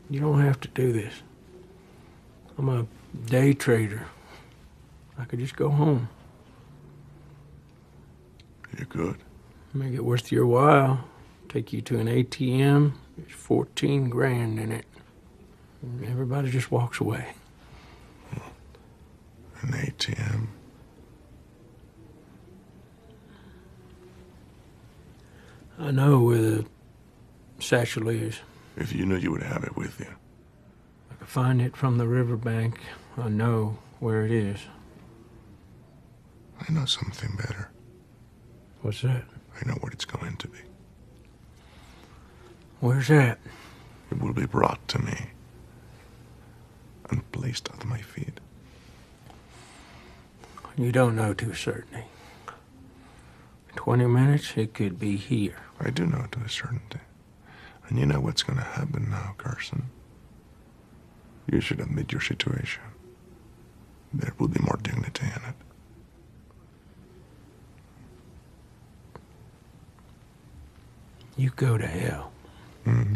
You don't have to do this. I'm a day trader. I could just go home. You could. Make it worth your while. Take you to an ATM. There's 14 grand in it. And everybody just walks away. An ATM? I know where the satchel is. If you knew you would have it with you. I could find it from the riverbank. I know where it is. I know something better. What's that? I know what it's going to be. Where's that? It will be brought to me and placed at my feet. You don't know to a certainty. In 20 minutes, it could be here. I do know to a certainty. And you know what's going to happen now, Carson. You should admit your situation. There will be more dignity in it. You go to hell. Mm-hmm.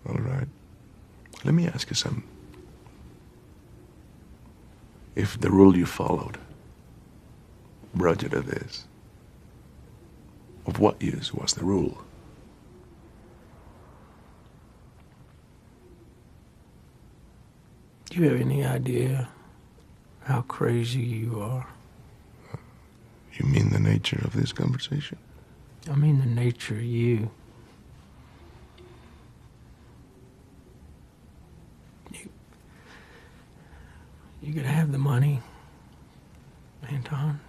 All right. Let me ask you something. If the rule you followed brought you to this, of what use was the rule? Do you have any idea how crazy you are? You mean the nature of this conversation? I mean the nature of you. You could have the money, Anton.